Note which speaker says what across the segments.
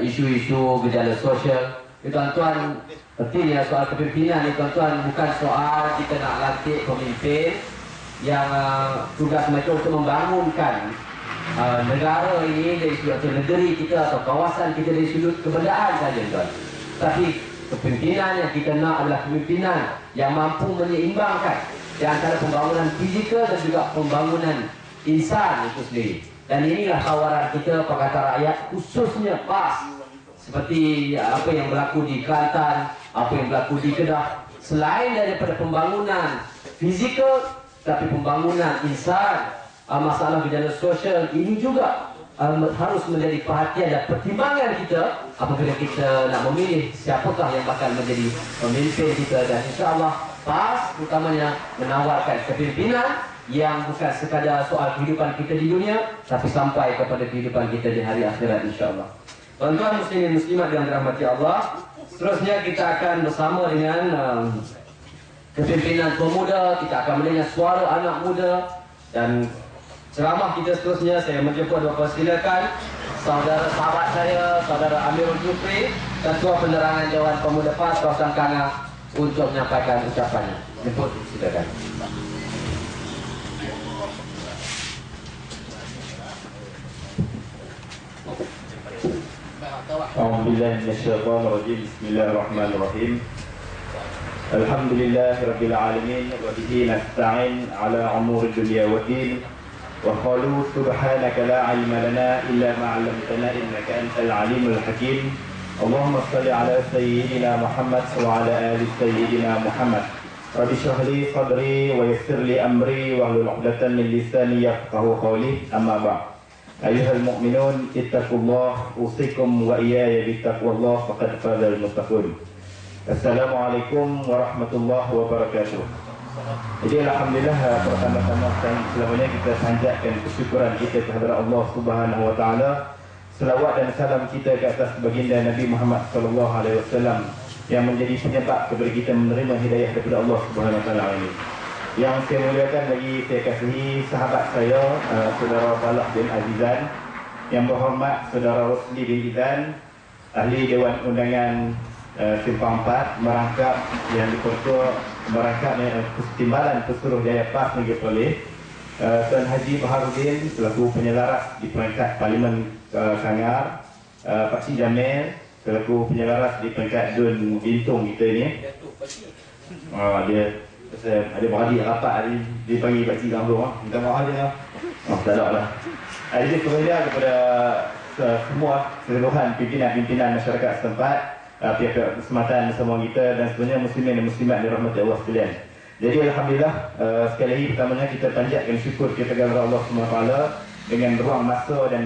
Speaker 1: isu-isu gejala sosial. Tuan-tuan, pentingnya soal kepimpinan ni tuan-tuan bukan soal kita nak lantik pemimpin yang tugas mereka untuk membangunkan negara ini dari sudut atau negeri kita atau kawasan kita dari sudut kebendaan saja, tuan. Tapi kepimpinan yang kita nak adalah kepimpinan yang mampu menyeimbangkan di antara pembangunan fizikal dan juga pembangunan insan itu sendiri. Dan inilah tawaran kita Pakatan Rakyat, khususnya PAS, seperti apa yang berlaku di Kelantan, apa yang berlaku di Kedah. Selain daripada pembangunan fizikal, tapi pembangunan insan, masalah gejala sosial ini juga harus menjadi perhatian dan pertimbangan kita apabila kita nak memilih siapakah yang bakal menjadi pemimpin kita. Dan insyaAllah PAS terutamanya menawarkan kepimpinan yang bukan sekadar soal kehidupan kita di dunia, tapi sampai kepada kehidupan kita di hari akhirat, insyaAllah. Tuan-tuan muslimin muslimat yang dirahmati Allah, seterusnya kita akan bersama dengan kepimpinan pemuda. Kita akan mendengar suara anak muda dan ceramah kita seterusnya. Saya menjemput dan persilakan saudara sahabat saya, saudara Amirul Jufri, Ketua Penerangan Dewan Pemuda PAS Kawasan Kanga untuk menyampaikan ucapannya. Jemput, silakan.
Speaker 2: A'udzubillahi minasyaitonir rajim. Bismillahirrahmanirrahim. Alhamdulillahirabbil alamin wa bihi nasta'in ala umuri dunya waddin. Wa qalu subhanaka la 'ilma lana illa ma 'allamtana innaka antal alimul hakim. Allahumma shalli ala sayyidina Muhammad wa ala ali sayyidina Muhammad. Rabbi shrah li sadri wa yassir li amri wa hlul 'uqdatam min lisani yafqahu qawli. Amma ba'd. Ayuhal mu'minun, ittaqullah, usikum wa iyaya bittaqwallah, faqad fazal muttaqun. Assalamualaikum warahmatullahi wabarakatuh. Jadi alhamdulillah, pertama-tama selamanya kita panjatkan kesyukuran kita kepada Allah Subhanahu wa taala. Selawat dan salam kita ke atas baginda Nabi Muhammad sallallahu alaihi wasallam yang menjadi penyebab kepada kita menerima hidayah daripada Allah Subhanahu wa taala ini. Yang saya muliakan lagi, saya kasihi sahabat saya, saudara Falah bin Azizan, yang berhormat saudara Rosli bin Izan, ahli Dewan Undangan Simpang 4, merangkap yang dipertua merangkapnya Timbalan Pesuruh Jaya PAS Negeri Perlis, Tuan Haji Baharudin selaku penyelaras di peringkat Parlimen Sangar, Pak Cik Jamil selaku penyelaras di peringkat Dun Bintung kita ni. Dia ada beradik rapat hari dipanggil Pak Cik Gambar, minta maaf je lah. Tak ada lah. Jadi sebenarnya kepada semua keseluruhan pimpinan-pimpinan masyarakat setempat, pihak-pihak kesempatan semua kita dan sebenarnya muslimin dan muslimat dirahmati Allah sekalian. Jadi alhamdulillah, sekali lagi pertamanya kita panjatkan syukur kita kepada Allah SWT dengan ruang masa dan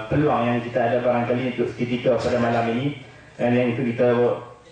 Speaker 2: peluang yang kita ada barangkali untuk seketika pada malam ini, dan yang itu kita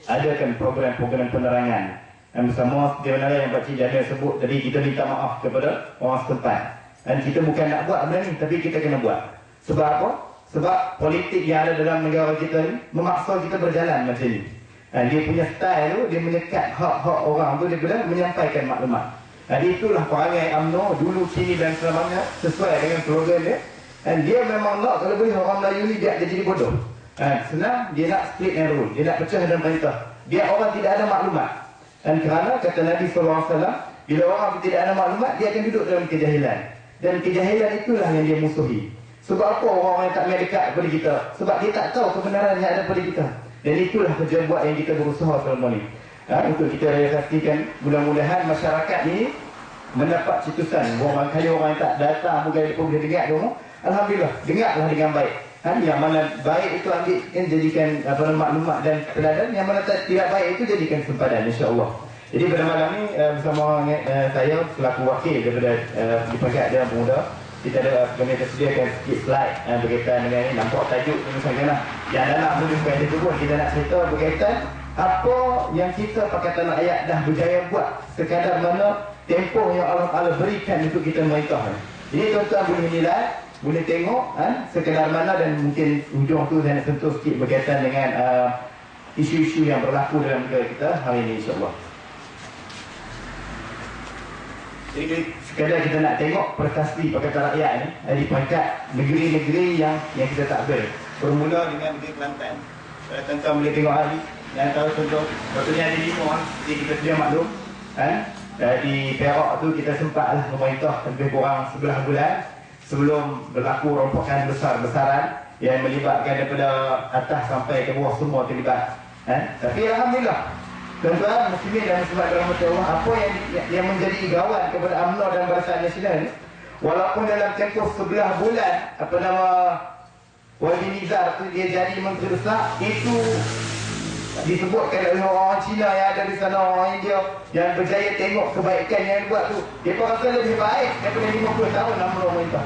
Speaker 2: adakan program-program penerangan. Dan bersama seperti mana yang Pak Cik Jamil sebut tadi, kita minta maaf kepada orang setempat. Dan kita bukan nak buat benda ni, tapi kita kena buat. Sebab apa? Sebab politik yang ada dalam negara kita ni memaksa kita berjalan macam ni. Dan dia punya style tu, dia menyekat hak-hak orang tu, dia boleh menyampaikan maklumat. Dan itulah perangai UMNO dulu, kini dan selamanya sesuai dengan slogan dia. Dan dia memang nak, kalau boleh orang Melayu ni biar dia jadi bodoh. Senang, dia nak split and rule, dia nak pecah dan perintah. Biar orang tidak ada maklumat. Dan kerana kata Nabi SAW, bila orang tidak ada maklumat, dia akan duduk dalam kejahilan. Dan kejahilan itulah yang dia musuhi. Sebab apa orang-orang yang tak main dekat kepada kita? Sebab dia tak tahu kebenaran yang ada pada kita. Dan itulah kerja buat yang kita berusaha selama ni. Untuk kita realisasikan, mudah-mudahan masyarakat ni mendapat cetusan. Barangkali orang yang tak datang, mungkin dia pun boleh dengar dulu. Alhamdulillah, dengarlah dengan baik. Yang mana baik itu ambil, jadikan maklumat dan teladan. Yang mana tidak baik itu jadikan sempadan, insya-Allah. Jadi pada malam ni bersama saya selaku wakil daripada di Peringkat Dewan Pemuda, kita ada kami tersediakan sikit slide berkaitan dengan ini. Nampak tajuk misalkan lah. Yang dalam boleh bukan itu pun kita nak cerita berkaitan apa yang kita Pakatan Rakyat dah berjaya buat sekadar mana tempoh yang Allah Ta'ala berikan untuk kita merintah. Jadi tuan-tuan boleh nilai, boleh tengok sekadar mana, dan mungkin hujung tu saya nak sentuh sikit berkaitan dengan isu-isu yang berlaku dalam negara kita hari ini, insya-Allah. Jadi sekadar kita nak tengok prestasi Pakatan Rakyat ni di peringkat negeri-negeri yang kita takbir. Bermula dengan negeri Kelantan. Tuan-tuan boleh tengok hari yang tahu contoh, contohnya ada 5, jadi kita sedia maklum. Di Perak tu kita sempatlah memerintah lebih kurang 11 bulan sebelum berlaku rompokan besar-besaran yang melibatkan daripada atas sampai ke bawah semua terlibat. Tapi alhamdulillah, tuan-tuan muslimin dan muslimat dirahmati Allah, apa yang menjadi igawan kepada UMNO dan Barisan Nasional ni, walaupun dalam tempoh 11 bulan Wali Nizar tu dia jadi menteri besar, itu disebutkan oleh orang Cina yang ada di sana, orang India yang berjaya tengok kebaikan yang dia buat tu. Dia pun rasa lebih baik daripada 50 tahun UMNO merintah.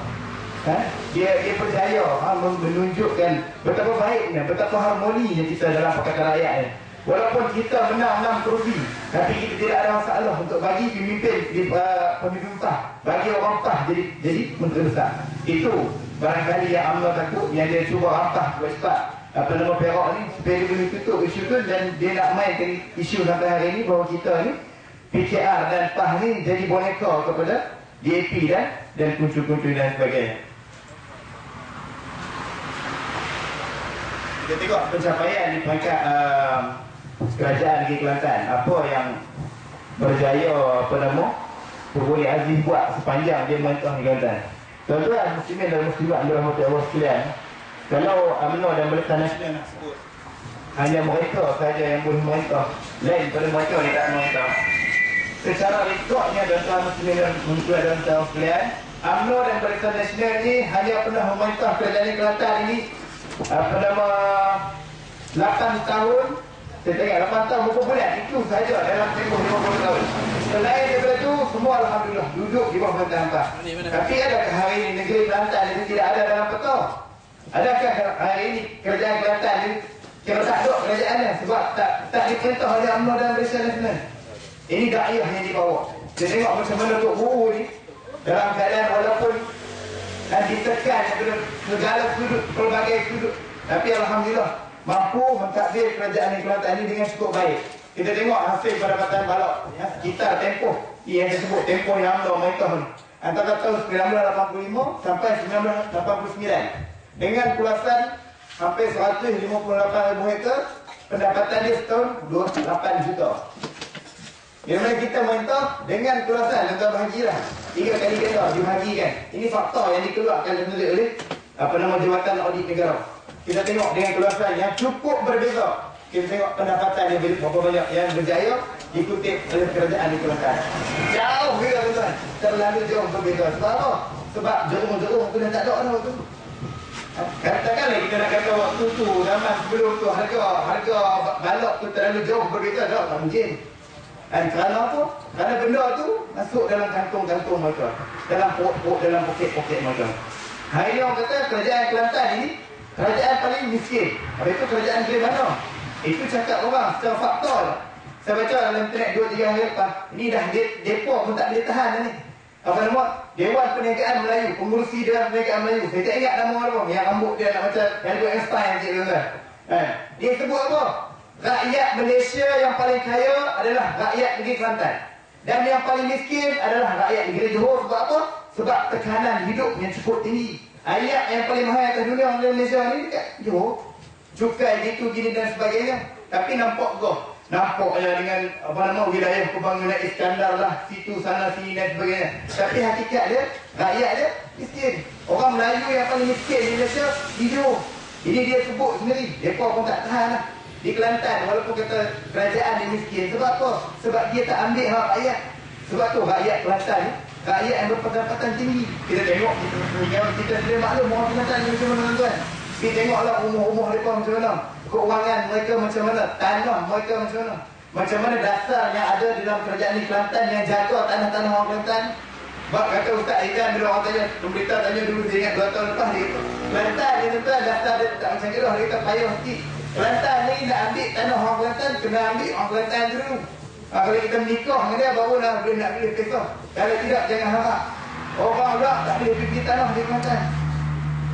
Speaker 2: Dia berjaya menunjukkan betapa baiknya, betapa harmoninya kita dalam Pakatan Rakyat ni. Walaupun kita menang kerugi, tapi kita tidak ada masalah untuk bagi pemimpin bagi orang PAH jadi menteri besar. Itu barangkali yang UMNO takut, yang dia cuba rampas cepat Perak ni supaya dia boleh tutup isu tu, dan dia nak mainkan isu sampai hari ni bahawa kita ni PKR dan PAH ni jadi boneka kepada DAP dan kuncu-kuncu dan sebagainya. Kita tengok pencapaian di peringkat kerajaan negeri Kelantan. Apa yang berjaya Purwali Aziz buat sepanjang dia merintah di Kelantan. Tuan-tuan muslimin dan muslimat dirahmati Allah sekalian, kalau UMNO dan Barisan Nasional nak sebut hanya mereka sahaja yang boleh merintah, lain pada mereka yang tak merintah. Secara rekodnya tuan-tuan muslimin dan muslimat dirahmati sekalian, UMNO dan Barisan Nasional ni hanya pernah memerintah kerajaan Kelantan ini 8 tahun. Saya tengok 8 tahun berapa bulan, itu saja dalam tempoh 50 tahun. Selain daripada itu, semua alhamdulillah duduk di bawah pemerintahan PAH. Tapi adakah hari ini negeri Kelantan itu tidak ada dalam peta? Adakah hari ini kerajaan Kelantan ini kira tak ada kerajaannya sebab tak diperintah oleh UMNO dan Barisan Nasional? Ini dakwah yang dibawa. Kita tengok macam mana Tok Guru ni dalam keadaan walaupun ditekan daripada segala sudut, pelbagai sudut, tapi alhamdulillah mampu mentadbir kerajaan Kelantan ini dengan cukup baik. Kita tengok hasil pendapatan balok sekitar tempoh yang disebut tempoh yang UMNO merintah ni, antara tahun 1985 sampai 1989, dengan luasan hampir 158,000 hektar, pendapatan dia setahun 28 juta. Yang mana kita merintah dengan luasan, tuan-tuan bahagilah 3 kali ganda dibahagikan. Ini fakta yang dikeluarkan oleh Jabatan Audit Negara. Kita tengok dengan keluasan yang cukup berbeza. Kita tengok pendapatan yang berapa banyak yang berjaya dikutip oleh kerajaan di Kelantan. Jauh beza tuan-tuan, terlalu jauh berbeza. Sebab apa? Sebab jerung-jerung tu dah tak ada dah tu. Katakanlah kita nak kata waktu tu, zaman sebelum tu harga balok tu terlalu jauh berbeza, tak mungkin. Dan kerana apa? Kerana benda tu masuk dalam kantung-kantung mereka, dalam perut-perut, dalam poket-poket mereka. Hari ni orang kata kerajaan Kelantan ini kerajaan paling miskin. Habis itu kerajaan negeri mana? Itu cakap orang secara fakta. Saya baca dalam internet 2-3 hari lepas, ini dah depo pun tak boleh tahan ni. Apa nama? Dewan Perniagaan Melayu, pengurusi Dewan Perniagaan Melayu. Saya tak ingat nama apa. Yang rambut dia nak macam Albert Einstein je tuan. Dia sebut apa? Rakyat Malaysia yang paling kaya adalah rakyat negeri Kelantan. Dan yang paling miskin adalah rakyat negeri Johor. Sebab apa? Sebab tekanan hidup yang cukup tinggi. Ayat yang paling mahal atas dunia di Malaysia ni dekat Johor. Cukai gitu gini dan sebagainya. Tapi nampak kau. Nampaknya dengan wilayah pembangunan Iskandar lah, situ sana sini dan sebagainya. Tapi hakikat dia, rakyat dia miskin. Orang Melayu yang paling miskin di Malaysia hidup. Ini dia sebut sendiri. Mereka pun tak tahan lah. Di Kelantan walaupun kata kerajaan dia miskin. Sebab apa? Sebab dia tak ambil hak rakyat. Sebab tu rakyat Kelantan ni, rakyat yang berpendapatan tinggi. Kita tengok, kita sendiri maklum orang Kelantan ni macam mana tuan-tuan. Kita tengoklah rumah-rumah mereka macam mana, keuangan mereka macam mana, tanah mereka macam mana. Macam mana dasar yang ada di dalam kerajaan di Kelantan yang jaga tanah-tanah orang Kelantan. Sebab kata Ustaz Ikan bila orang tanya, pemberitahu tanya dulu, dia ingat 2 tahun lepas dia kata, Kelantan ni tuan-tuan dasar dia tak macam kita, dia kata payah sikit. Kelantan ni nak ambil tanah orang Kelantan, kena ambil orang Kelantan dulu. Kalau kita menikah dengan dia, baru nak boleh pisah. Kalau tidak, jangan harap. Orang pula tak boleh pergi tanah di Kelantan.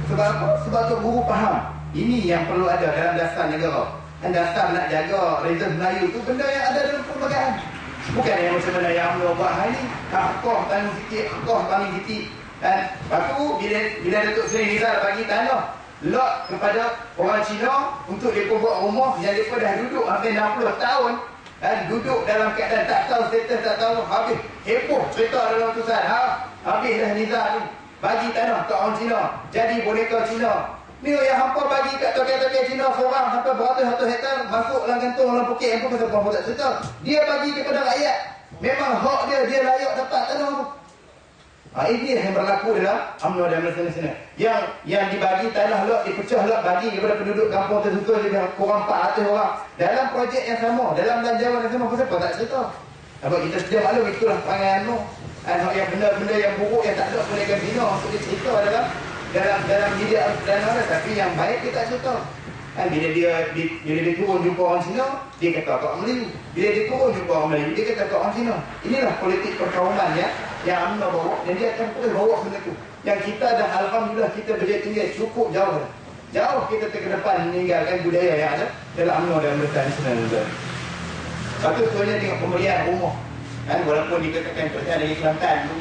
Speaker 2: Sebab apa? Sebab tu guru faham. Ini yang perlu ada dalam dasar negara. Dan dasar nak jaga rezerv Melayu tu benda yang ada dalam perlembagaan.
Speaker 3: Bukan yang macam mana yang UMNO buat hari ni. Hakoh tanggung sikit, hakoh tanggung sikit. Dan lepas tu bila Datuk Seri Rizal bagi tanah lot kepada orang Cina untuk mereka buat rumah yang mereka dah duduk hampir 60 tahun dan duduk dalam keadaan tak tahu status, tak tahu, habis heboh cerita dalam utusan. Habis dah Nizam ni bagi tanah ke orang Cina jadi boneka Cina. Ni yang hampa bagi kat tokai-tokai Cina seorang sampai beratus-ratus hektar masuk dalam kantung dalam pokok yang pun pasal apa tak cerita. Dia bagi kepada rakyat. Memang hak dia layak dapat tanah tu. Ini yang berlaku dalam UMNO dan Malaysia. Yang dibagi tanah lot, dipecah lot bagi kepada penduduk kampung tersusun lebih kurang 400 orang. Dalam projek yang sama, dalam belanjawan yang sama, pasal apa tak cerita. Sebab kita sedia maklum itulah perangai UMNO. Yang benda-benda yang buruk yang tak ada boleh bina untuk dicerita dalam media dan orang, tapi yang baik dia tak cerita. Bila dia turun jumpa orang Cina, dia kata kat orang Melayu. Bila dia turun jumpa orang Melayu, dia kata kat orang Cina. Inilah politik perkauman yang UMNO bawa, dan dia akan terus bawa benda tu. Yang kita dah alhamdulillah kita berjaya tinggal cukup jauh dah. Jauh kita ke depan meninggalkan budaya yang ada dalam UMNO dan Barisan Nasional Negara. Lepas tu sebenarnya tengok pemberian rumah. Walaupun dikatakan percaya dari Kelantan tu,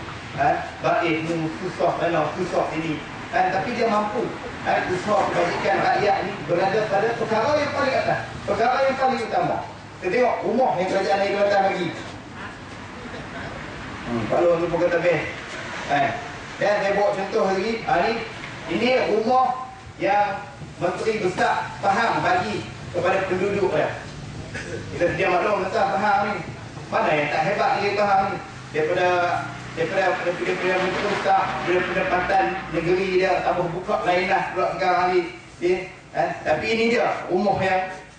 Speaker 3: baik tu susah sana, susah sini. Tapi dia mampu usaha kebajikan rakyat ni berada pada perkara yang paling atas, perkara yang paling utama. Kita tengok rumah yang kerajaan negeri Kelantan bagi. Kalau lupa kata best. Dan saya bawa contoh lagi. Ini rumah yang Menteri Besar Pahang bagi kepada penduduk dia. Kita sedia maklum tentang Pahang ni. Mana yang tak hebat dia Pahang ni? Daripada Menteri Besar, daripada pendapatan negeri dia tambah buka lain lah pula sekarang ni. Tapi ini dia rumah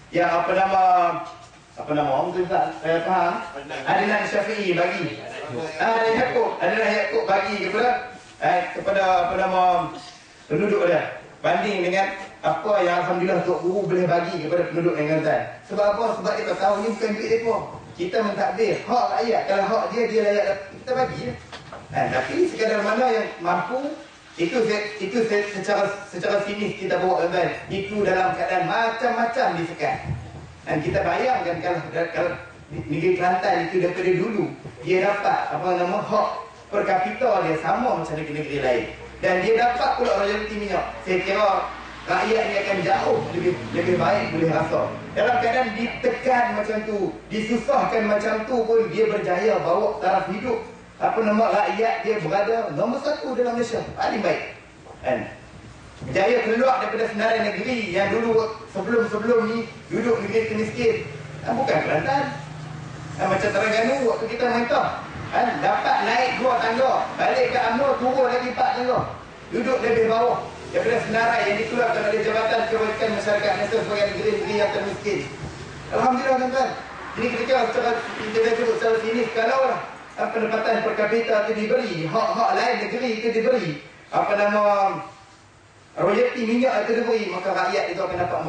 Speaker 3: yang apa nama orang tu tak faham. Adnan Syafi'i bagi. Adnan Yaakob bagi kepada apa nama penduduk dia. Banding dengan apa yang alhamdulillah Tok Guru boleh bagi kepada penduduk yang Kelantan. Sebab apa? Sebab kita tahu ni bukan duit mereka. Kita mentadbir hak rakyat. Kalau hak dia layak kita bagi. Tapi sekadar mana yang mampu itu secara sinis kita bawa tuan. Itu dalam keadaan macam-macam disekat. Dan kita bayangkan kalau negeri Kelantan itu daripada dulu dia dapat hak per kapita dia sama macam negeri-negeri lain. Dan dia dapat pula royalti minyak. Saya kira rakyat ni akan jauh lebih baik boleh rasa. Dalam keadaan ditekan macam tu, disusahkan macam tu pun dia berjaya bawa taraf hidup rakyat dia berada nombor 1 dalam Malaysia. Paling baik. Berjaya keluar daripada senarai negeri yang dulu sebelum ni duduk negeri miskin. Bukan Kelantan. Macam Terengganu waktu kita mentah. Dapat naik 2 tangga, balik ke UMNO turun lagi 4 tangga. Duduk lebih bawah daripada senarai yang dikeluarkan oleh Jabatan Kebajikan Masyarakat Malaysia sebagai negeri-negeri yang termiskin. Alhamdulillah tuan-tuan. Ini kita sebut secara sinis, kalau pendapatan per kapita itu diberi, hak-hak lain negeri itu diberi, royalti minyak itu diberi, maka rakyat itu akan dapat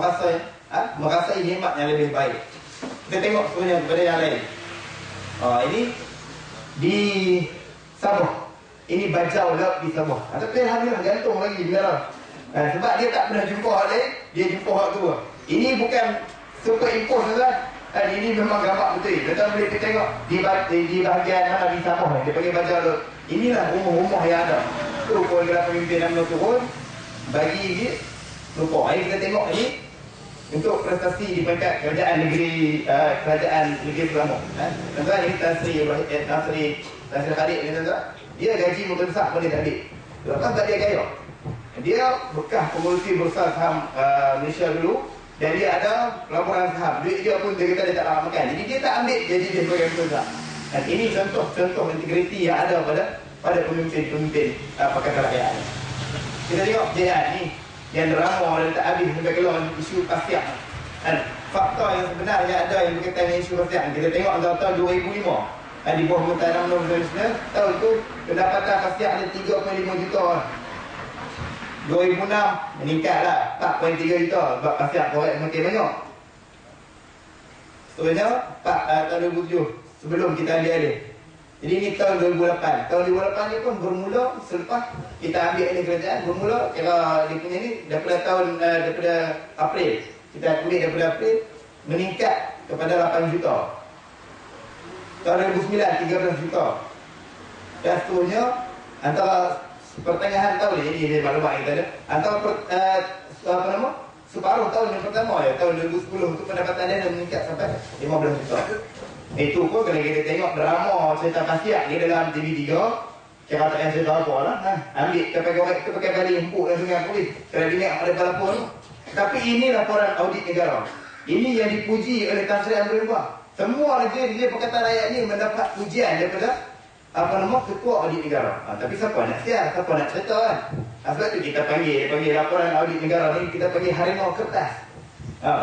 Speaker 3: merasai nikmat yang lebih baik. Kita tengok sebenarnya kepada yang lain. Ini di Sabah. Ini Bajau Laut di Sabah. Tapi alhamdulillah gantung lagi benar. Sebab dia tak pernah jumpa hak lain, dia jumpa hak tu. Ini bukan super impose tuan. Ini memang gambar betul. Tuan boleh tengok di bahagian mana di Sabah ni, dia panggil Bajau Laut. Inilah rumah-rumah yang ada. Tu kalau pemimpin UMNO turun bagi dia lupa. Kita tengok ini untuk prestasi di peringkat kerajaan negeri Selangor. Tuan-tuan, ini Tan Sri Khalid ni tuan-tuan. Dia gaji Menteri Besar pun dia tak ambil. Lepas tak dia gaya. Dia bekas pengurusi Bursa Saham Malaysia dulu. Dan dia ada pelaburan saham. Duit dia pun dia kata dia tak nak makan. Jadi dia tak ambil jadi dia sebagai Menteri Besar. Dan ini contoh integriti yang ada pada pemimpin Pakatan Rakyat. Kita tengok JN ni yang drama dan tak habis sampai keluar isu Pasiak. Dan fakta yang sebenarnya ada yang berkaitan dengan isu Pasiak. Kita tengok antara tahun 2005 di bawah pemerintahan UMNO Nasional, tahun itu pendapatan Pasiak ada 3.5 juta. 2006 meningkatlah 4.3 juta sebab Pasiak korek makin banyak. Sebenarnya tahun 2007 sebelum kita ambil alih. Jadi ini tahun 2008. Tahun 2008 ni pun bermula selepas kita ambil alih kerajaan, bermula kira dia punya ni daripada April. Kita ambil daripada April meningkat kepada 8 juta. tahun 2009 13 juta. Dan seterusnya antara pertengahan tahun ini maklumat kita ada. Antara separuh tahun yang pertama ya, tahun 2010 tu pendapatan dia dah meningkat sampai 15 juta. Itu pun kalau kita tengok drama cerita khasiat ni dalam TV3, kira tak yang cerita apa lah. Ambil kita pakai balik empuk dan sungai polis. Kalau dia ada pelapor. Tapi ini laporan audit negara. Ini yang dipuji oleh Tan Sri Amrin Bah. Semua dia Pakatan Rakyat ni mendapat pujian daripada ketua audit negara. Tapi siapa nak siap, siapa nak cerita kan? Sebab tu kita panggil laporan audit negara ni, kita panggil harimau kertas.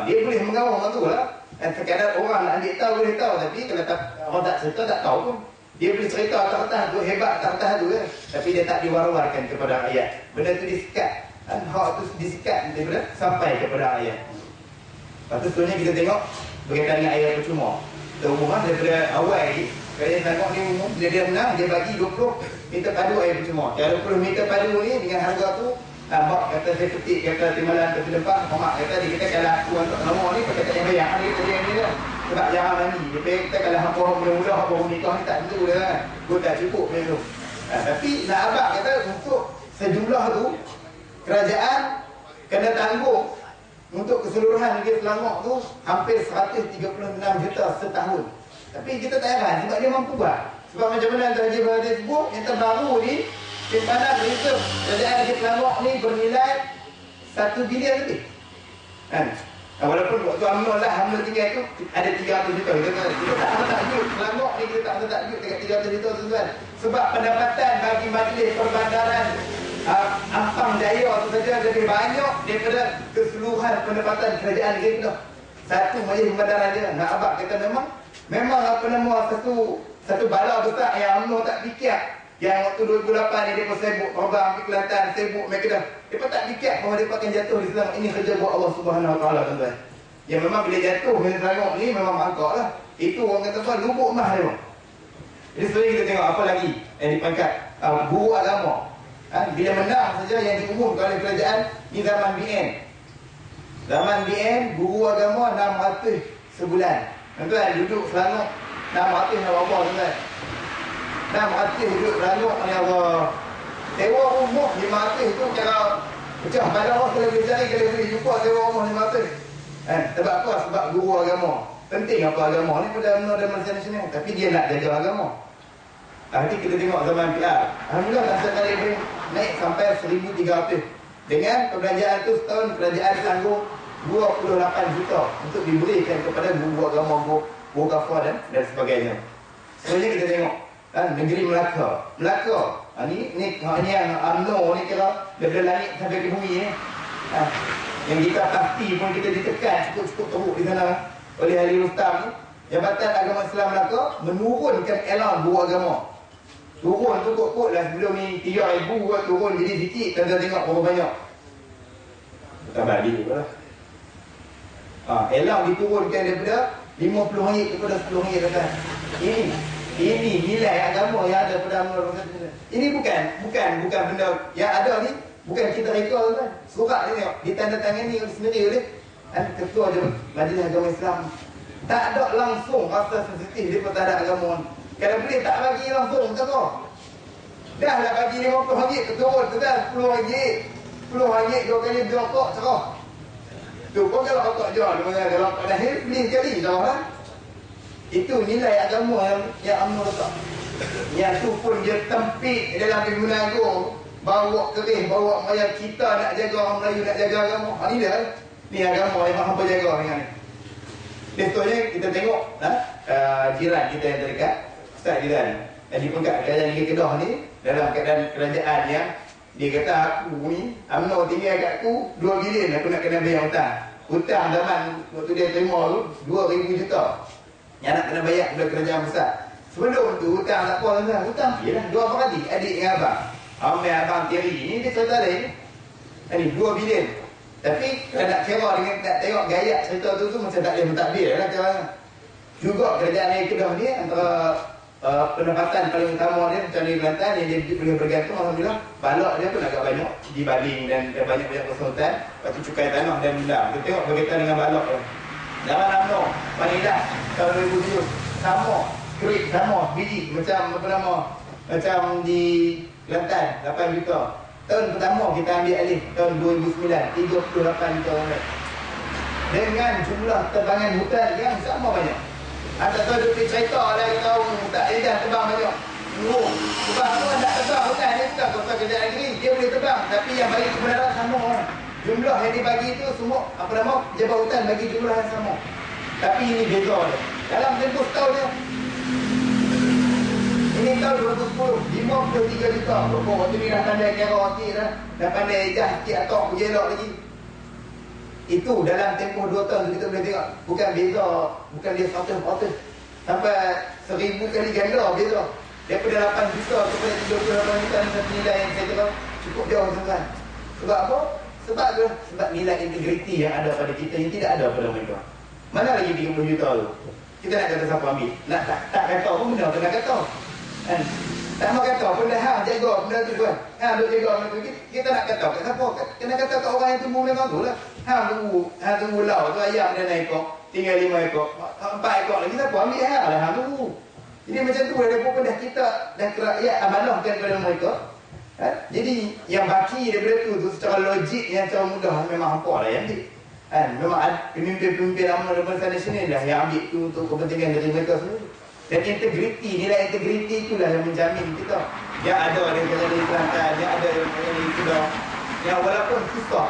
Speaker 3: Dia boleh mengawal macam tu lah. Sekadar orang nak ambil tahu boleh tahu, tapi kalau orang tak cerita tak tahu pun. Dia boleh cerita atas tu hebat, atas tu kan. Tapi dia tak diwar-warkan kepada rakyat. Benda tu disikat. Hak tu disikat daripada sampai kepada rakyat. Lepas tu sebenarnya kita tengok berkaitan dengan air percuma. Terhubungan daripada awal lagi. Kalau dia tengok ni umum, bila dia menang, dia bagi 20 meter padu air percuma. Yang 20 meter padu ni dengan harga tu, mak kata saya petik, kata timbalan ke Lempak, mak kata dia kata kalau aku untuk nama ni, pakai tak yang bayar. Dia kata dia ni lah. Sebab jarang mandi. Dia kata kalau hampa orang muda-muda, hampa orang nikah ni tak tentu dah kan. Dia tak cukup dia tu. Tapi nak abang kata untuk sejumlah tu, kerajaan kena tanggung untuk keseluruhan negeri Selangor tu hampir 136 juta setahun. Tapi kita tak heran sebab dia mampu buat. Sebab macam mana Tuan Haji Berhadi sebut, yang terbaru ni simpanan reserve kerajaan negeri Selangor ni bernilai 1 bilion lebih. Kan? Walaupun waktu UMNO tinggal tu ada 300 juta. Kita tak ada takjub. Selangor ni kita tak ada takjub dekat 300 juta tuan-tuan. Sebab pendapatan bagi majlis perbandaran Ampang Jaya tu saja lebih banyak daripada keseluruhan pendapatan kerajaan negeri tu. Satu majlis perbandaran dia. Nak abang kata memang satu bala besar yang UMNO tak fikir. Yang waktu 2008 ni mereka sibuk program di Kelantan, sibuk mereka dah. Mereka tak fikir bahawa mereka akan jatuh di Selangor. Ini kerja buat Allah Subhanahu Wa Taala tuan-tuan. Yang memang bila jatuh di Selangor ni memang mangkak lah. Itu orang kata apa? Lubuk mah dia. Jadi sebenarnya kita tengok apa lagi yang dipangkat guru agama. Bila menang saja yang diumumkan oleh kerajaan ni zaman BN. Zaman BN guru agama 600 sebulan. Tuan-tuan duduk Selangor 600 nak apa tuan-tuan? 600 duduk Selangor ni Allah. Sewa rumah 500 tu cara pecah pada orang kalau boleh cari, kalau boleh jumpa sewa rumah 500. Sebab apa? Sebab guru agama. Penting apa agama ni pada UMNO dan Malaysia Nasional. Tapi dia nak jaga agama. Nanti kita tengok zaman PR. Alhamdulillah dasar kali ini naik sampai 1,300. Dengan perbelanjaan tu setahun kerajaan tanggung 28 juta untuk diberikan kepada guru agama, guru kafah dan sebagainya. Sebenarnya kita tengok negeri Melaka. Ni yang UMNO ni kira daripada langit sampai ke bumi ni. Yang kita pasti pun kita ditekan cukup teruk di sana oleh Ahli Rustam ni. Jabatan Agama Islam Melaka menurunkan elan guru agama. Turun tu kot lah sebelum ni 3,000 buat turun jadi sikit. Tuan-tuan tengok berapa banyak. Tak balik juga lah. Elang diturunkan daripada RM50 kepada RM10 tuan-tuan. Ini nilai agama yang ada pada UMNO. Ini bukan benda yang ada ni, bukan kita rekod tuan. Surat ni tengok ditandatangani sendiri oleh ketua Majlis Agama Islam. Tak ada langsung rasa sensitif di pertahanan agama ni. Kalau boleh tak bagi langsung kata. Dah lah bagi RM50 keturun tuan, RM10. RM10 dua kali berokok cerah. Tu pun kalau otak jual kalau otak dahil beli sekali dah. Itu nilai agama yang UMNO letak. Yang tu pun dia tempik dalam Tribunal Agung. Bawa kerih, bawa mayat kita nak jaga orang Melayu, nak jaga agama. Ini dia. Ni agama yang hampa jaga dengan ni. Contohnya kita tengok jiran kita yang terdekat. Ustaz jiran. Di pengkat kerajaan negeri Kedah ni, dalam keadaan kerajaan yang dia kata aku ni, UMNO tinggal kat aku 2 bilion aku nak kena bayar hutang. Hutang zaman waktu dia terima tu 2,000 juta. Yang nak kena bayar kepada kerajaan besar. Sebelum tu hutang tak apa tuan-tuan. Hutang ialah 2 beradik, adik dengan abang. Ambil abang Terry ni dia cerita lain. Ini 2 bilion. Tapi kalau nak kira dengan nak tengok gaya cerita tu macam tak boleh mentadbir lah caranya. Juga kerajaan negeri Kedah ni antara pendapatan paling utama dia macam di Kelantan yang dia boleh bergantung alhamdulillah balok dia pun agak banyak dibanding dan banyak-banyak kesultan. Lepas tu cukai tanah dan benda. Kita tengok berkaitan dengan balok dia. Zaman UMNO Manilah tahun 2007 sama Krip sama biji macam apa nama, macam di Kelantan 8 juta. Tahun pertama kita ambil alih tahun 2009 38 juta orang. Dengan jumlah tebangan hutan yang sama banyak. Anda tahu dia cerita lah, kita tahu tak edah tebang banyak. Sebab tu nak tebang hutan ni bukan kota kerajaan negeri, dia boleh tebang, tapi yang bagi kebenaran sama orang. Jumlah yang dibagi itu semua apa nama jabatan bagi jumlah yang sama. Tapi ini beza dia. Dalam tempoh setahun dia. Ini tahun 2010 53 juta. Rokok waktu ni dah pandai kira sikit dah pandai ejah sikit atau kujelok lagi. Itu dalam tempoh 2 tahun kita boleh tengok. Bukan beza, bukan dia 100%. Sampai 1000 kali ganda beza. Daripada 8 juta kepada 38 juta ni satu nilai yang saya kira cukup jauh sangat. Sebab apa? Sebab nilai integriti yang ada pada kita yang tidak ada pada mereka. Mana lagi 30 juta tu? Kita nak kata siapa ambil? Nak tak kata pun benda kena kata. Kan? Tak mau kata pun dah jaga benda tu kan. Duk jaga benda tu. Kita nak kata kat siapa? Kena kata kat orang yang tumbuh memang tu lah. Tunggu lau tu ayam dia naik ekor. Tinggal 5 ekor. 4 ekor lagi siapa ambil lah. Tunggu. Jadi macam tu walaupun dah kita dah kerakyat amanahkan kepada mereka. Jadi yang baki daripada tu secara logik yang secara mudah memang hampa lah yang ambil. Memang pemimpin-pemimpin lama daripada nasional lah yang ambil tu untuk kepentingan dari mereka sendiri. Dan integriti, nilai integriti itulah yang menjamin kita. Yang ada yang kena dari Kelantan, yang ada yang kena dari Kedah, yang walaupun susah,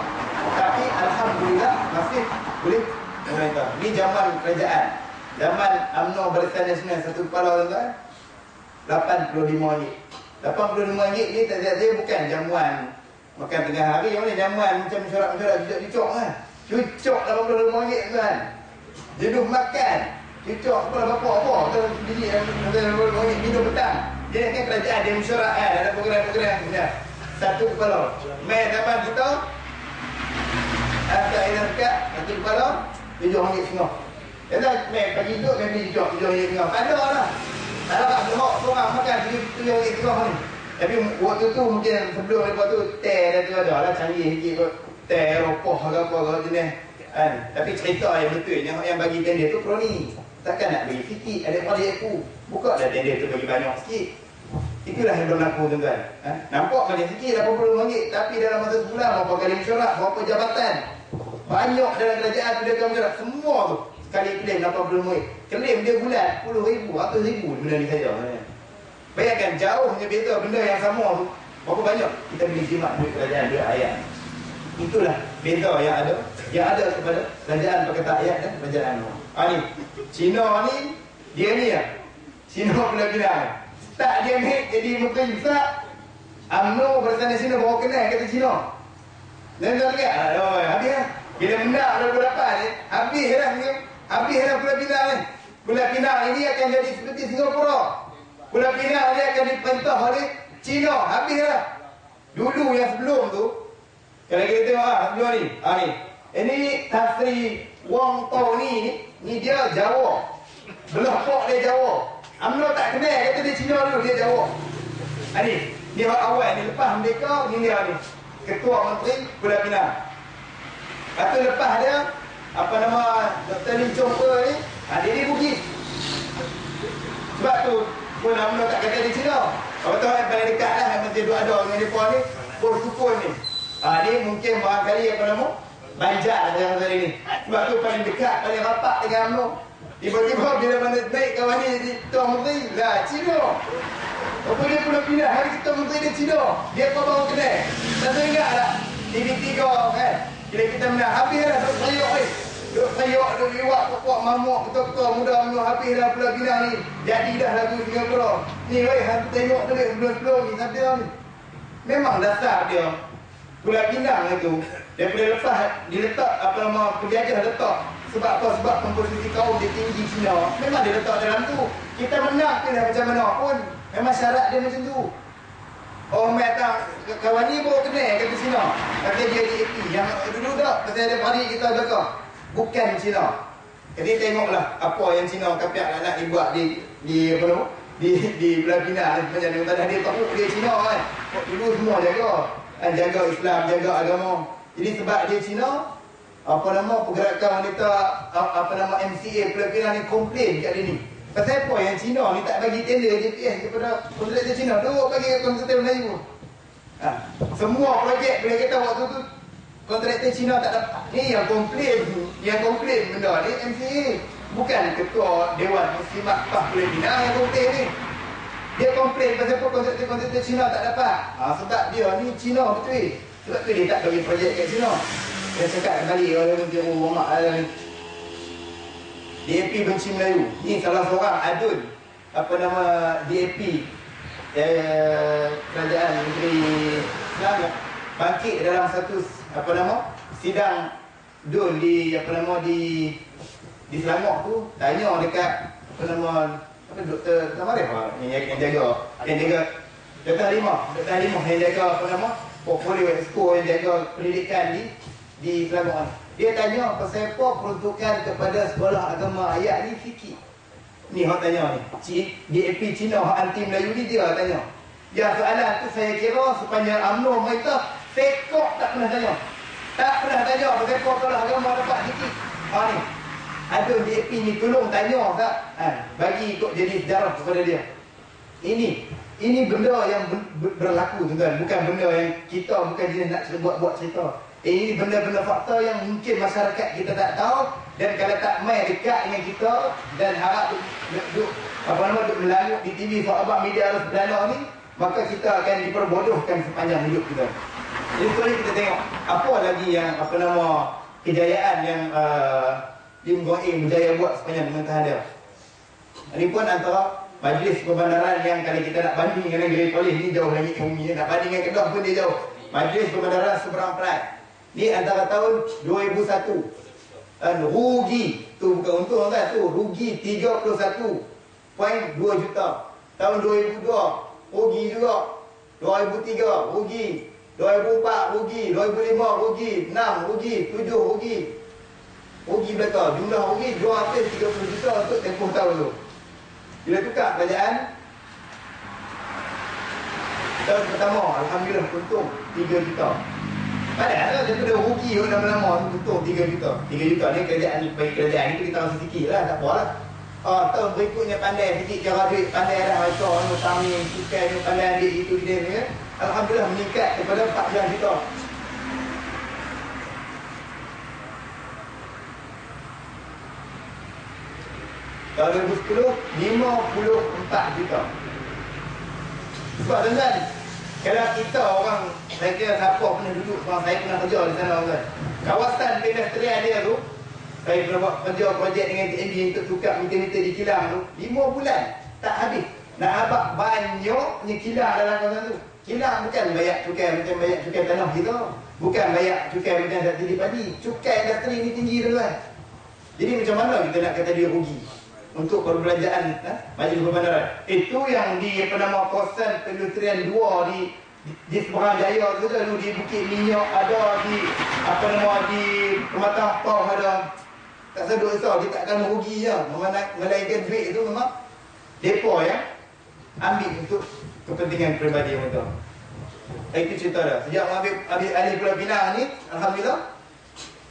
Speaker 3: tapi Alhamdulillah masih boleh memerintah. Ini zaman kerajaan, zaman UMNO Barisan Nasional satu kepala tuan-tuan, RM85. RM85 ni dia bukan jamuan makan tengah hari, yang ni jamuan macam mesyuarat-mesyuarat cucuk kan. Cucuk RM85 kan. Jenuh makan. Cucuk kepala bapak apa? Atau biji RM85 minum petang. Dia kan kerajaan dia mesyuarat kan. Ada program-program punya. Satu kepala. Mai 8 juta. Ada air dekat satu kepala RM7.50. Jadi mai pagi tu mai beli cucuk RM7.50. Ada lah. Tak dapat berhok seorang makan RM7.50 ni. Tapi waktu tu mungkin sebelum lepas tu teh dah tu ada lah canggih sikit kot. Teh ropoh ke apa ke jenis kan. Tapi cerita yang betul yang bagi tender tu kroni. Takkan nak bagi sikit ada pada aku. Buka dah tender tu bagi banyak sikit. Itulah yang berlaku tuan-tuan. Nampak banyak sikit RM80, tapi dalam masa sebulan berapa kali mesyuarat, berapa jabatan. Banyak dalam kerajaan tu dia akan mesyuarat semua tu. Sekali klaim RM80. Klaim dia bulan RM10,000, RM100,000 benda ni saja. Bayangkan jauhnya beza benda yang sama tu. Berapa banyak kita boleh jimat duit kerajaan, duit ayat. Itulah beza yang ada. Yang ada kepada kerajaan Pakatan Ayat dan kerajaan ni. Cina ni, dia ni lah. Cina Pulau Pinang. Tak dia naik jadi menteri besar. UMNO Barisan Nasional bawa kenal kata Cina. Dan tak lihat? Habis lah. Bila menang 28 ni, habis lah ni. Habis lah Pulau Pinang ni. Pulau Pinang ini akan jadi seperti Singapura. Pulau Pinang ni akan diperintah oleh Cina. Habis lah. Dulu yang sebelum tu, kalau kita tengok sebelum ni. Ni. Ini Tan Sri Wong Tau ni dia Jawa. Belah pok dia Jawa. UMNO tak kenal, kata dia Cina dulu, dia Jawa. Ni awal ni, lepas mereka, ni dia ni. Ketua Menteri Pulau Pinang. Lepas tu lepas dia, apa nama, Dr. Lim Chong Pe ni, dia ni Bugis. Sebab tu, pun UMNO tak kata dia Cina. Apa tahu yang paling dekat lah, yang mesti duk ada dengan mereka ni, Bor Sukun ni. Dia mungkin barangkali apa nama, Banjar dalam hari ni. Sebab tu paling dekat, paling rapat dengan UMNO. Tiba-tiba bila mana naik kawan ni jadi Ketua Menteri, lah Cina. Apa dia Pulau Pinang, hari Ketua Menteri dia Cina. Dia kau baru kenal. Tak ingat tak? TV3 kan. Bila kita menang, habis lah duk sayuk ni. Duk sayuk, duk liwat, pokok mamuk, ketua-ketua muda UMNO, habis lah Pulau Pinang ni. Jadi dah lagu Singapura. Ni weh, hantu tengok tu sebelum-sebelum ni, sampai ni. Memang dasar dia. Pulau Pinang itu, daripada lepas diletak, apa nama, penjajah letak. Sebab apa? Sebab komposisi kaum dia tinggi Cina. Memang dia letak dalam tu. Kita menang ke dah macam mana pun. Memang syarat dia macam tu. Orang datang, kawan ni baru kenal kata Cina. Kata dia di AP. Yang dulu tak, pasal ada pari kita belakang. Bukan Cina. Jadi tengoklah apa yang Cina kapiak nak dibuat di apa nama? Di Pulau Pinang. Sebenarnya dia dia tahu dia Cina kan. Dulu semua jaga. Jaga Islam, jaga agama. Jadi sebab dia Cina, apa nama pergerakan wanita apa nama MCA Pulau Pinang ni komplain kat dia ni. Pasal apa yang Cina ni tak bagi tender JPS kepada kontraktor Cina, duk bagi ke kontraktor Melayu. Semua projek boleh kata waktu tu kontraktor Cina tak dapat. Ni yang komplain benda ni MCA. Bukan ketua Dewan Muslimat Pahpulan Bina yang komplain ni. Dia komplain pasal apa kontraktor Cina tak dapat. Sebab dia ni Cina betul. Sebab tu dia tak bagi projek kat Cina. Dia cakap kembali oleh Menteri Muhammad DAP benci Melayu. Ni salah seorang adun DAP Kerajaan Negeri Islam bangkit dalam satu sidang dun di di Selangor tu, tanya dekat Dr. Tamarif yang jaga Dr. Halimah yang jaga portfolio expo, yang jaga pendidikan di Selangor ni. Dia tanya pasal apa peruntukan kepada sekolah agama ayat ni fikir. Ni hak tanya ni. DAP Cina hak anti Melayu ni dia tanya. Ya, soalan tu saya kira sepanjang UMNO mereka sekok tak pernah tanya. Tak pernah tanya pasal apa sekolah agama dapat fikir. Ni. Ada DAP ni tolong tanya tak? Bagi ikut jadi sejarah kepada dia. Ini benda yang berlaku tuan-tuan, bukan benda yang kita bukan jenis nak buat cerita. Ini benda-benda fakta yang mungkin masyarakat kita tak tahu, dan kalau tak mai dekat dengan kita dan harap duk melangut di TV sahabat media harus berdana ni, maka kita akan diperbodohkan sepanjang hidup kita. Jadi sekarang kita tengok apa lagi yang kejayaan yang Lim Guang Eng berjaya buat sepanjang pemerintahan dia. Ini pun antara majlis perbandaran yang kalau kita nak banding dengan Negeri Polis ni jauh langit ke bumi. Nak banding dengan Kedah pun dia jauh. Majlis perbandaran Seberang Perai. Ni antara tahun 2001. Rugi, tu bukan untung kan, tu rugi 31.2 juta. Tahun 2002 rugi juga. 2003 rugi. 2004 rugi. 2005 rugi. 6 rugi. 7 rugi. Rugi belakang. Jumlah rugi 230 juta untuk tempoh tahun tu. Bila tukar kerajaan, tahun pertama alhamdulillah untung 3 juta. Padahal daripada rugi lama-lama untung 3 juta. 3 juta ni kerajaan ni kita tahu sikit lah, tak apalah. Tahun berikutnya pandai sikit cara duit, pandai dah macam Tamim, Sukai ni pandai ambil itu dia ni. Alhamdulillah meningkat kepada 14 juta. Tahun 2010 54 juta. Sebab tuan-tuan, kalau kita orang, saya kira siapa pernah duduk, saya pernah kerja di sana tuan. Kawasan industrial dia tu, saya pernah buat kerja projek dengan TNB untuk tukar meter-meter di kilang tu, 5 bulan tak habis. Nak habak banyaknya kilang dalam kawasan tu. Kilang bukan bayar cukai macam bayar cukai tanah kita, bukan bayar cukai macam subsidi padi. Cukai industri ni tinggi tuan. Jadi macam mana kita nak kata dia rugi untuk perbelanjaan majlis perbandaran? Itu yang di kawasan perindustrian 2 di Seberang Jaya tu di Bukit Minyak ada, di di Pematang Pau ada. Tak sedut risau, dia takkan merugi je. Melainkan duit itu memang depa yang ambil untuk kepentingan peribadi mereka. Itu cerita dah. Sejak ambil alih Pulau Pinang ni, alhamdulillah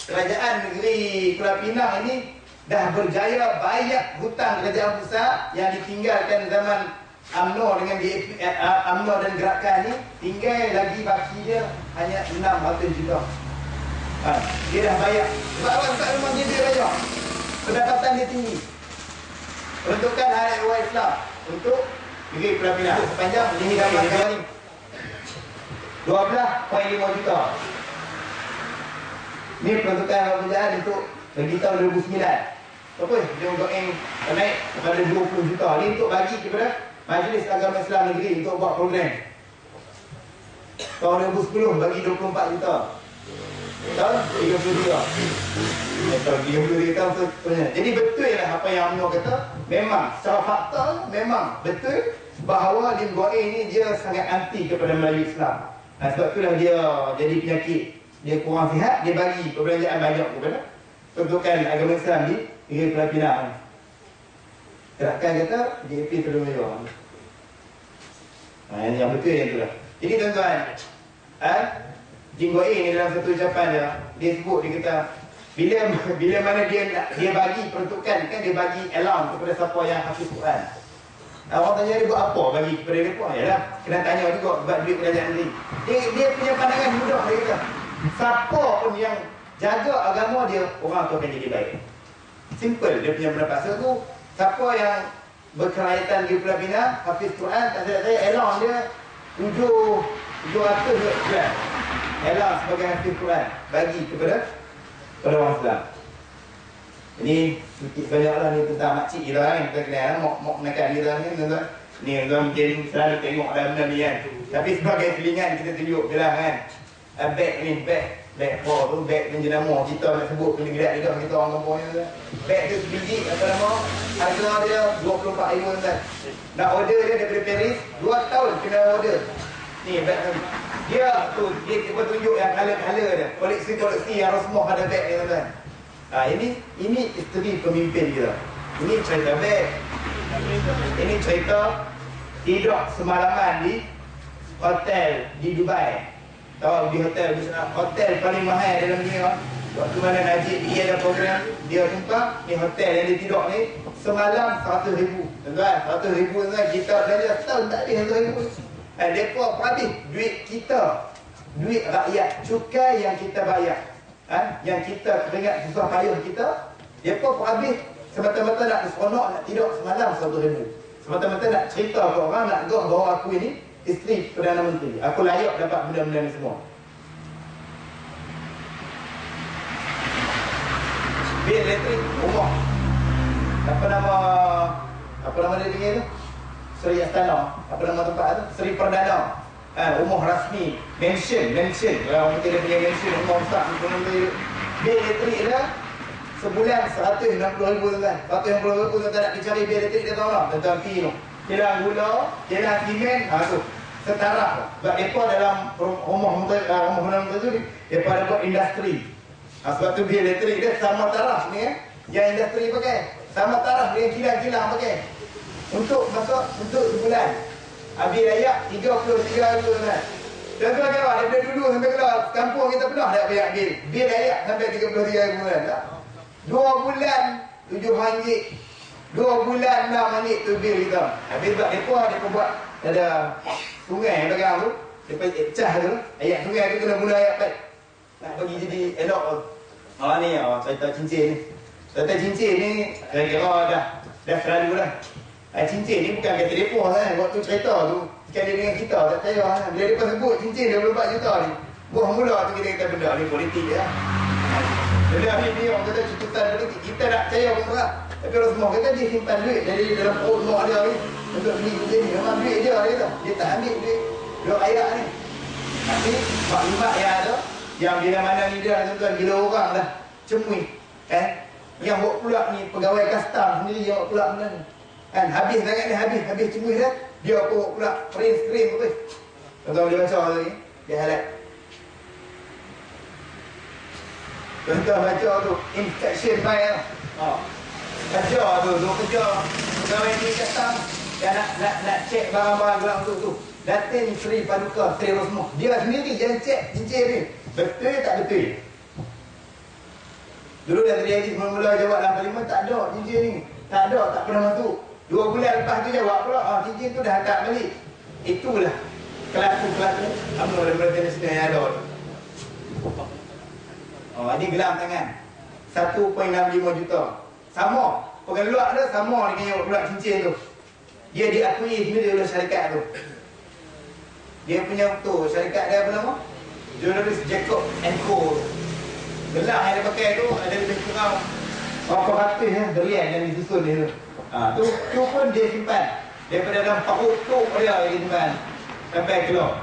Speaker 3: kerajaan negeri Pulau Pinang ini dah berjaya bayar hutang kerajaan pusat yang ditinggalkan zaman UMNO dengan UMNO dan gerakan ni. Tinggal lagi baki dia hanya 600 juta. Dia dah bayar. Sebab apa? Sebab memang dia banyak. Pendapatan dia tinggi. Peruntukan Hari Raya Islam untuk negeri Pulau Pinang sepanjang ini dapatkan ni 12.5 juta. Ni peruntukan kerajaan untuk bagi tahun 2009. Apa dia untuk naik kepada 20 juta. Ni untuk bagi kepada Majlis Agama Islam Negeri untuk buat program. Tahun 2010 bagi 24 juta. Tahun 33. Tahun 33 tahun seterusnya. Jadi betul lah apa yang UMNO kata. Memang secara fakta memang betul bahawa Lim Guang Eng ni dia sangat anti kepada Melayu Islam. Sebab itulah dia jadi penyakit. Dia kurang sihat, dia bagi perbelanjaan banyak kepada peruntukan agama Islam di negeri Pulau Pinang. Gerakan kata DAP perlu mewah. Yang betul yang itulah. Jadi tuan-tuan, Lim Guang Eng ni dalam satu ucapan dia sebut, dia kata bila mana dia bagi peruntukan, kan dia bagi allowance kepada siapa yang hafiz Quran. Orang tanya dia buat apa bagi kepada dia pun, yalah, kena tanya juga sebab duit kerajaan ni. Dia punya pandangan mudah dia kata. Siapa pun yang jaga agama dia, orang tu akan jadi baik. Simple dia punya pendapat. So tu, siapa yang berkaitan di Pulau Pinang, hafiz Quran, tak silap saya, allowance dia 700 jual. Allowance sebagai hafiz Quran bagi kepada orang Islam. Ini sedikit banyaklah ni tentang makcik kita kan, kita kenal mok menekan kita ni tuan-tuan. Ni tuan mungkin selalu tengok dalam benda ni kan. Tapi sebagai selingan kita tunjuk je lah kan. Beg ni, beg apa tu, beg jenama kita nak sebut kena gerak lidah kita orang kampung ni tuan. Beg tu sebiji apa nama? Harga dia 24,000 tuan. Nak order dia daripada Paris 2 tahun kena order. Ni beg tu. Dia cuba tunjuk yang color-color dia. Koleksi-koleksi yang Rosmoh ada beg ni tuan. Ini isteri pemimpin kita. Ini cerita beg. Ini cerita tidur semalaman di hotel di Dubai. Tahu di hotel paling mahal dalam dunia. Waktu mana Najib dia ada program, dia jumpa ni hotel yang dia tidur ni semalam 100,000. Tuan-tuan, 100,000 tuan, kita belanja setahun tak habis 100,000. Depa habis duit kita, duit rakyat, cukai yang kita bayar. Yang kita teringat susah payah kita, depa habis semata-mata nak seronok nak tidur semalam 100,000. Semata-mata nak cerita ke orang, nak gah bahawa aku ini isteri Perdana Menteri. Aku layak dapat benda-benda ni semua. Bil elektrik, rumah. Apa nama dia panggil tu? Seri Astana. Apa nama tempat tu? Seri Perdana. Rumah rasmi. Mansion. Orang kata dia punya mansion, rumah besar. Bil elektrik dia sebulan 160,000 tuan. 160,000 tuan nak dicari bil elektrik dia tahu tak? Tuan pi tu. Kilang gula, kilang simen, tu. Setara. Sebab mereka dalam rumah Perdana Menteri tu, mereka ada buat industri. Sebab tu bil elektrik dia sama taraf ni yang industri pakai. Sama taraf dengan kilang-kilang pakai. Untuk sebulan. Habis layak 33,000 tuan. Tuan-tuan kira daripada dulu sampai keluar kampung kita pernah tak bayar bil. Bil layak sampai 33,000 tuan tak? 2 bulan RM7. 2 bulan RM6 tu bil kita. Habis sebab mereka buat ada sungai belakang tu. Lepas cah tu, ayat sungai tu kena guna ayat baik. Nak bagi jadi elok tu. Ni cerita cincin ni. Cerita cincin ni kira dah selalu dah. Cincin ni bukan kata depa kan. Waktu cerita tu sekali dengan kita tak percaya kan. Bila depa sebut cincin 24 juta ni, buah mula tu kita kata benda ni politik je. Benda ni orang kata cututan politik. Kita nak percaya pun tak. Tapi orang semua kata dia simpan duit dari dalam perut mak dia ni untuk beli kucing ni. Memang duit dia kata. Dia tak ambil duit ayat ni. Tapi maklumat yang ada, yang bila mana ni dia tuan-tuan, bila orang dah cemui yang buat pula ni pegawai custom sendiri yang buat pula benda ni habis sangat ni, habis cemui dah, dia buat pula print screen tu tuan-tuan boleh baca lagi dia highlight tuan-tuan baca tu inspection file kerja tu kerja pegawai ni custom yang nak cek barang-barang gelang tu Datin Sri Paduka Sri Rosmoh dia sendiri yang cek cincin ni betul tak betul. Dulu dah terjadi mula-mula jawab dalam parlimen tak ada cincin ni. Tak ada, tak pernah masuk. 2 bulan lepas tu jawab pula, cincin tu dah hantar balik. Itulah kelaku-kelaku UMNO dan Parti Nasional yang ada. Ini gelang tangan 1.65 juta. Sama, pengeluar dia sama dengan yang buat cincin tu. Dia diakui sendiri oleh syarikat tu. Dia punya tu, syarikat dia apa nama? Jurnalis Jacob & Co. Gelang yang dia pakai tu ada lebih kurang berapa ratus berian yang disusun dia tu. Tu pun dia simpan. Daripada dalam parut tu dia simpan sampai keluar.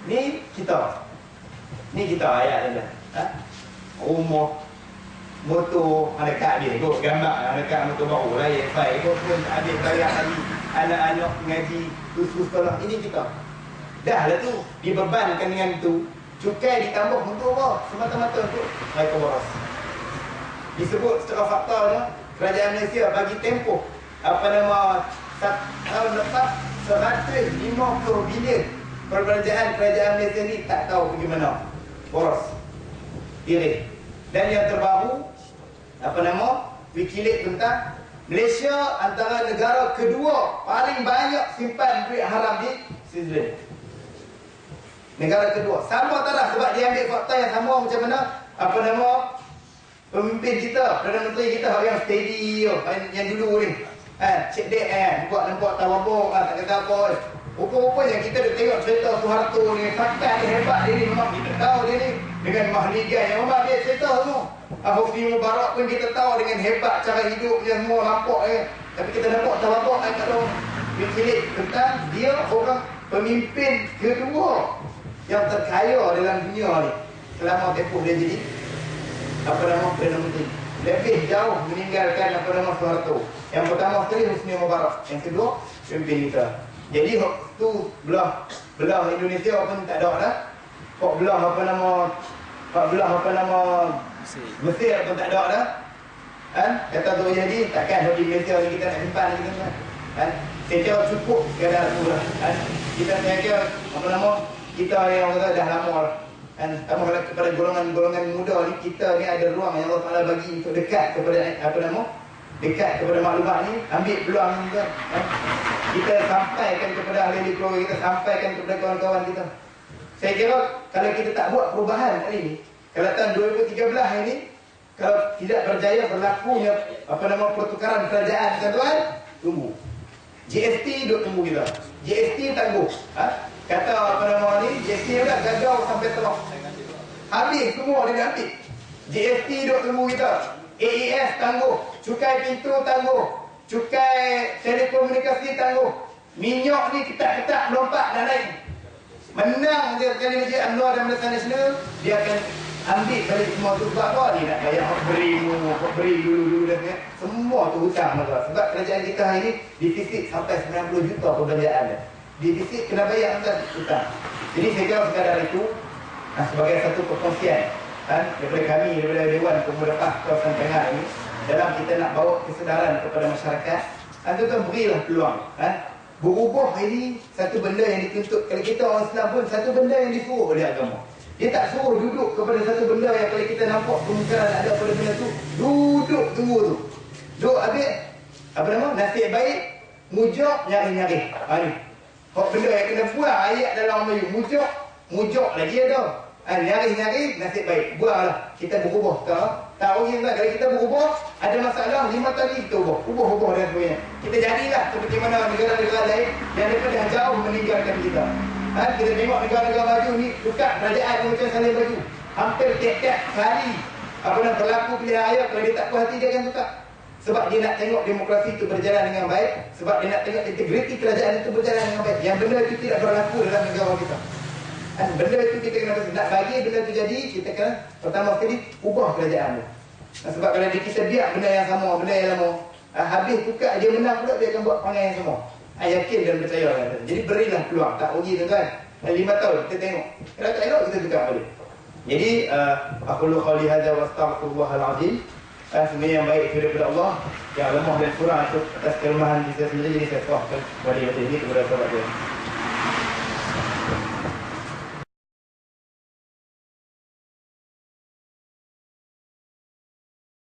Speaker 3: Ni kita ayat dia. Rumah motor anak dia ikut gambar anak motor baru raya fai ikut pun habis bayar lagi anak-anak ngaji khusus sekolah. Ini kita. Dah lah tu dibebankan dengan tu. Cukai ditambah untuk apa? Semata-mata untuk mereka boros. Disebut secara faktanya kerajaan Malaysia bagi tempoh tahun lepas 150 bilion perbelanjaan kerajaan Malaysia ni tak tahu pergi mana. Boros. Diri. Dan yang terbaru, apa nama? Wikileaks tentang Malaysia antara negara kedua paling banyak simpan duit haram di Switzerland. Negara kedua. Sama tak lah, sebab dia ambil fakta yang sama macam mana, apa nama, pemimpin kita, Perdana Menteri kita yang steady yang dulu ni. Cik Dek nampak tawabok, tak kata apa. Rupa-rupanya kita dah tengok cerita Soeharto ni, takkan dia hebat dia ni, memang kita tahu dia ni. Dengan mahligai yang memang dia cerita semua. Husni Mubarak pun kita tahu dengan hebat cara hidup dia semua nampak Tapi kita nampak tawabok kat dalam Wikileaks tentang dia orang pemimpin kedua yang terkaya dalam dunia ni selama tempoh dia jadi apa nama Perdana Menteri. Lebih jauh meninggalkan apa nama Soeharto. Yang pertama sekali Husni Mubarak, yang kedua pemimpin kita. Jadi tu belah Indonesia pun tak ada dah. Kok belah apa nama Mesir pun tak ada dah. Kata tu jadi takkan di Malaysia ni kita nak simpan gitu kan. Secara cukup sekadar tu lah. Kita jaga apa nama kita yang kata dah lama lah. Kalau kepada golongan muda ni, kita ni ada ruang yang Allah Taala bagi untuk dekat kepada dekat kepada maklumat ni, ambil peluang ni kan. Kita sampaikan kepada ahli keluarga kita, sampaikan kepada kawan-kawan kita. Saya kira kalau kita tak buat perubahan kali ni, kalau tahun 2013 ini kalau tidak berjaya berlakunya pertukaran kerajaan, tuan-tuan, tunggu. GST duk tunggu kita. GST tangguh. Kata GST dah gagal sampai telok. Habis semua dia ambil. GST duk tunggu kita. AES tangguh. Cukai pintu tangguh. Cukai telekomunikasi tangguh. Minyak ni ketat-ketat melompat dan lain. Menang dia sekali Majlis UMNO dan Barisan Nasional, dia akan ambil balik semua tu. Sebab apa? Dia nak bayar beri dulu dan semua tu hutang maka. Sebab kerajaan kita hari ni defisit sampai 90 juta perbelanjaan dia. Defisit kena bayar kan hutang. Jadi saya kira sekadar itu sebagai satu perkongsian daripada kami, daripada Dewan Pemuda PAS Kawasan Tengah ini, dalam kita nak bawa kesedaran kepada masyarakat, tuan-tuan berilah peluang. Berubah ini satu benda yang dituntut. Kalau kita orang Islam pun satu benda yang disuruh oleh agama. Dia tak suruh duduk kepada satu benda yang kalau kita nampak kemungkinan ada pada benda tu, duduk tunggu tu. Duduk habis nasib baik, mujok nyari-nyari. Ni kok benda yang kena buang ayat dalam Melayu, mujok lagi ada. Nyari-nyari nasib baik. Buanglah. Kita berubah tahu yang tak, kalau kita berubah ada masalah 5 tahun lagi kita ubah dan sebagainya. Kita jadilah seperti mana negara-negara lain yang daripada jauh meninggalkan kita. Kita tengok negara-negara maju ni tukar kerajaan macam salin baju. Hampir tiap-tiap kali berlaku pilihan raya, kalau dia tak puas hati dia akan tukar. Sebab dia nak tengok demokrasi itu berjalan dengan baik, sebab dia nak tengok integriti kerajaan itu berjalan dengan baik. Yang benda itu tidak berlaku dalam negara kita. Benda itu kita kena nak bagi benda itu jadi, kita kena pertama sekali ubah kerajaan tu. Sebab kalau kita biar benda yang sama, benda yang lama, habis tukar dia menang pula, dia akan buat perangai yang sama. Yakin dan percaya kata. Jadi berilah peluang, tak rugi tuan-tuan. 5 tahun kita tengok. Kalau tak elok kita tukar balik. Jadi aku lu qali hadza wa astaghfirullahal azim. Sebenarnya yang baik daripada Allah, yang lemah dan kurang itu atas kelemahan kita sendiri. Jadi saya serahkan kepada ini kepada sahabat dia.